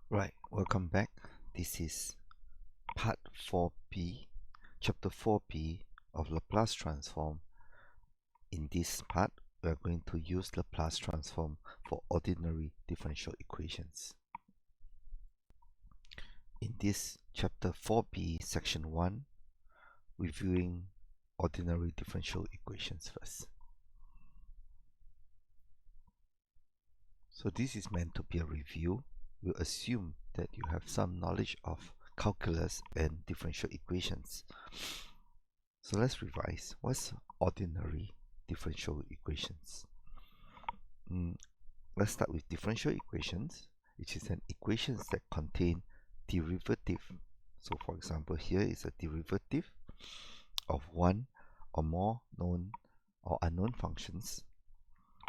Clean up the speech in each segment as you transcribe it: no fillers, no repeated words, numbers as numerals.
Right, welcome back. This is part 4B, chapter 4B of Laplace transform. In this part, we are going to use Laplace transform for ordinary differential equations. In this chapter 4B, section 1, reviewing ordinary differential equations first. So this is meant to be a review. We'll assume that you have some knowledge of calculus and differential equations. So let's revise. What's ordinary differential equations? Let's start with differential equations, which is an equations that contain derivative. So for example, here is a derivative of one or more known or unknown functions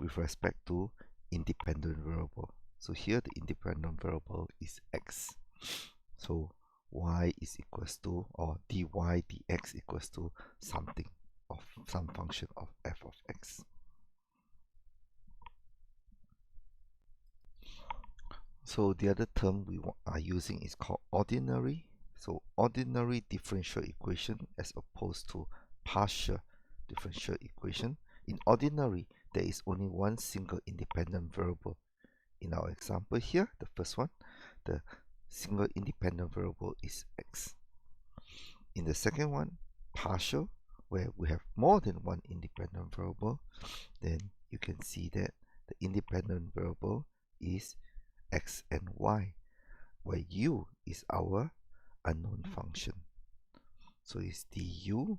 with respect to independent variable. So here the independent variable is x. So y is equals to, or dy dx equals to something of some function of f of x. So the other term we are using is called ordinary. So ordinary differential equation as opposed to partial differential equation. In ordinary, there is only one single independent variable. In our example here, the first one, the single independent variable is x. In the second one, partial, where we have more than one independent variable, then you can see that the independent variable is x and y, where u is our unknown function. So it's du,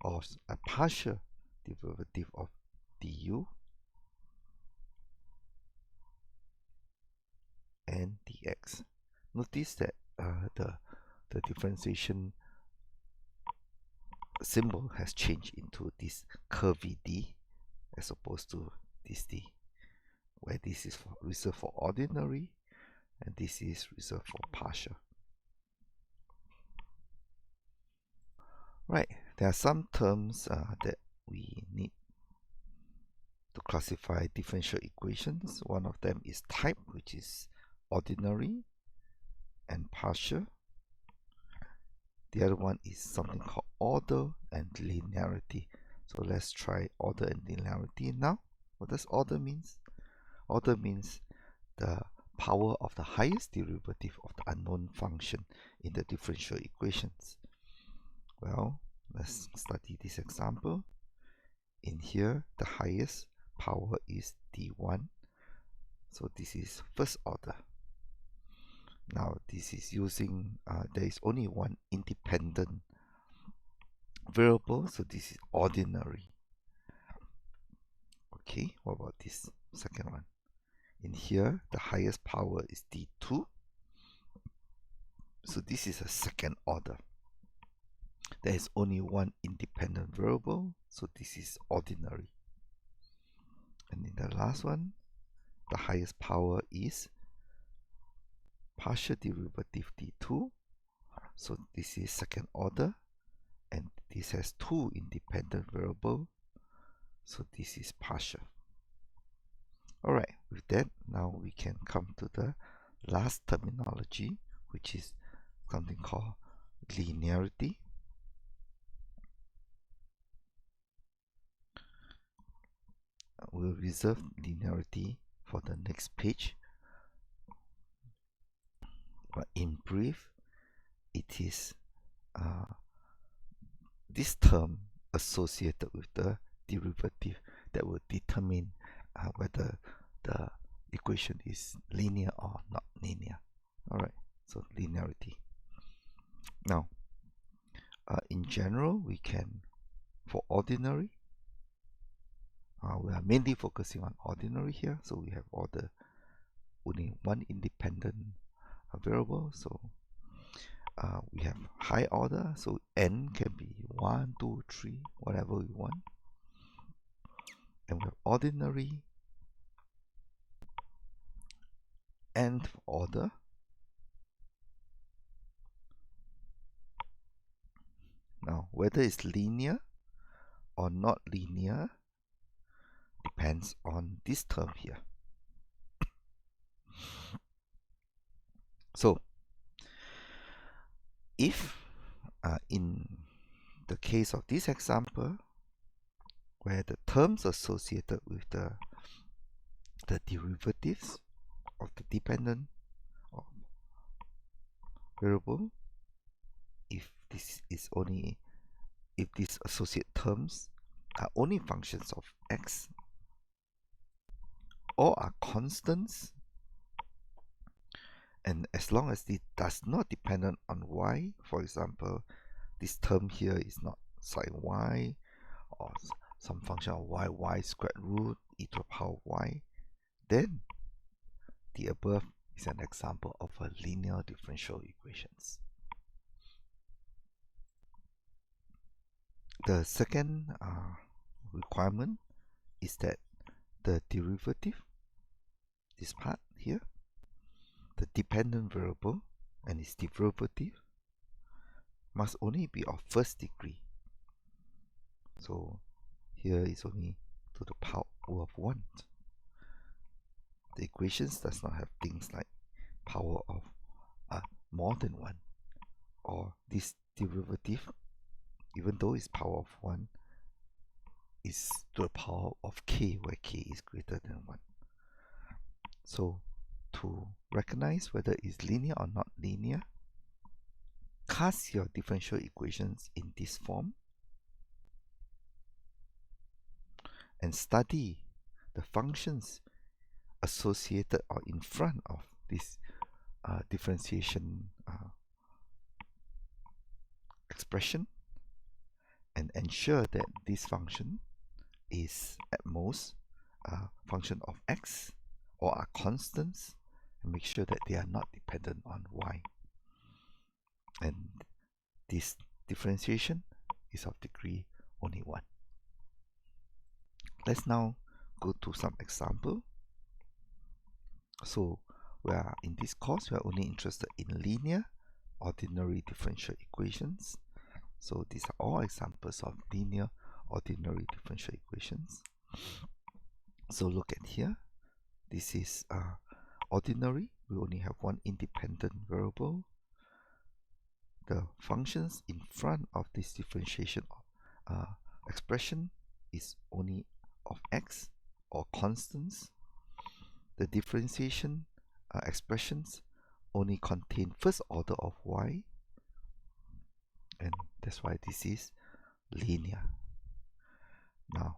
or a partial derivative of du and dx. Notice that the differentiation symbol has changed into this curvy d as opposed to this d, where this is reserved for ordinary and this is reserved for partial. Right, there are some terms that we need to classify differential equations. One of them is type, which is ordinary and partial. The other one is something called order and linearity. So let's try order and linearity now. What does order means? Order means the power of the highest derivative of the unknown function in the differential equations. Well, let's study this example. In here, the highest power is d1. So this is first order. Now this is using, there is only one independent variable, so this is ordinary. Okay, what about this second one? In here, the highest power is d2. So this is a second order. There is only one independent variable, so this is ordinary. And in the last one, the highest power is partial derivative d2. So this is second order, and this has two independent variables, so this is partial. Alright, with that, now we can come to the last terminology, which is something called linearity. We'll reserve linearity for the next page. But in brief, it is this term associated with the derivative that will determine whether the equation is linear or not linear. Alright, so linearity. Now, in general, we can, for ordinary, we are mainly focusing on ordinary here, so we have only one independent variable. So we have high order, so n can be 1, 2, 3, whatever we want. And we have ordinary nth order. Now, whether it's linear or not linear depends on this term here. So if in the case of this example, where the terms associated with the derivatives of the dependent variable, if these associate terms are only functions of x or are constants, and as long as it does not depend on y, for example, this term here is not sine y or some function of y squared root e to the power of y, then the above is an example of a linear differential equations. The second requirement is that the derivative, this part here, the dependent variable and its derivative must only be of first degree. So here is only to the power of 1. The equations does not have things like power of more than 1, or this derivative, even though it's power of 1, is to the power of k, where k is greater than 1. So to recognize whether it's linear or not linear, cast your differential equations in this form and study the functions associated or in front of this differentiation expression, and ensure that this function is at most a function of x or are constants, and make sure that they are not dependent on y. And this differentiation is of degree only 1. Let's now go to some example. So we are in this course, we are only interested in linear ordinary differential equations. So these are all examples of linear ordinary differential equations. So look at here. This is ordinary. We only have one independent variable. The functions in front of this differentiation expression is only of x or constants. The differentiation expressions only contain first order of y, and that's why this is linear. Now,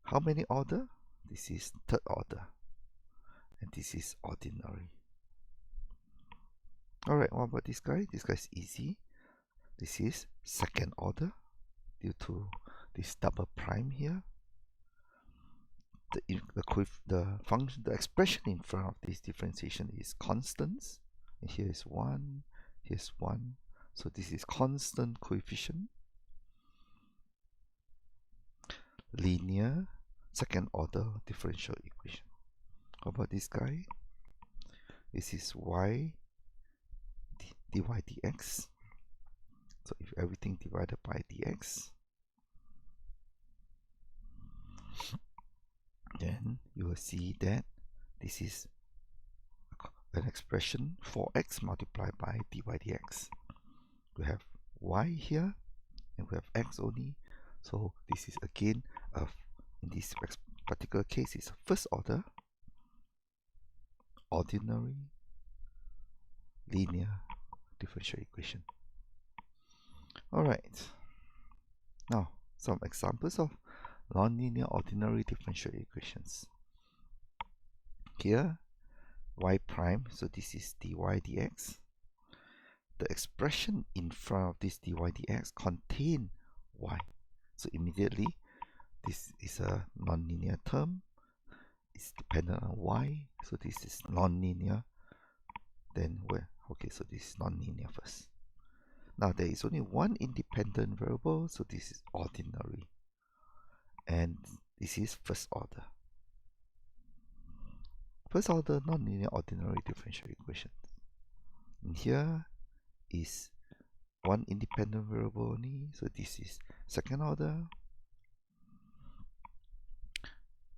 how many order? This is third order, and this is ordinary. Alright, what about this guy? This guy is easy. This is second order due to this double prime here. The expression in front of this differentiation is constants. And here is 1, here's 1. So this is constant coefficient. Linear second order differential equation. How about this guy? This is y dy dx. So if everything divided by dx, then you will see that this is an expression for x multiplied by dy dx. We have y here and we have x only. So this is again in this particular case is first order ordinary linear differential equation. Alright, now some examples of nonlinear ordinary differential equations. Here y prime, so this is dy dx. The expression in front of this dy dx contain y, so immediately this is a nonlinear term. It's dependent on y, so this is nonlinear. Then okay, so this is nonlinear first. Now there is only one independent variable, so this is ordinary, and this is first order. First order nonlinear ordinary differential equation. And here is one independent variable only, so this is second order.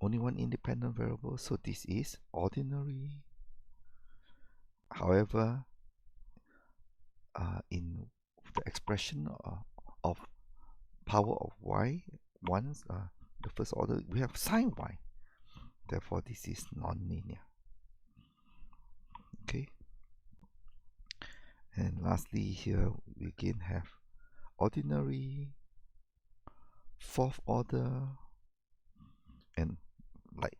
Only one independent variable, so this is ordinary. However, in the expression of power of y once the first order, we have sine y. Therefore, this is non-linear. Okay. And lastly, here we again have ordinary, fourth order, and like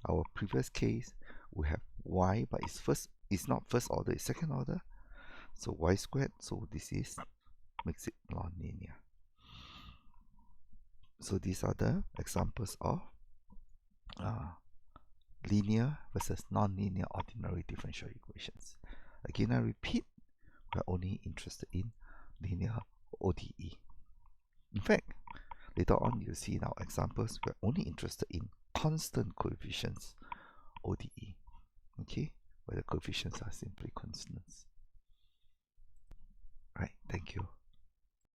our previous case, we have y, but it's not first order, it's second order. So y squared, so this is makes it non-linear. So these are the examples of linear versus non-linear ordinary differential equations. Again, I repeat, we're only interested in linear ODE. In fact, later on you'll see in our examples, we're only interested in constant coefficients ODE. Okay, where the coefficients are simply constants.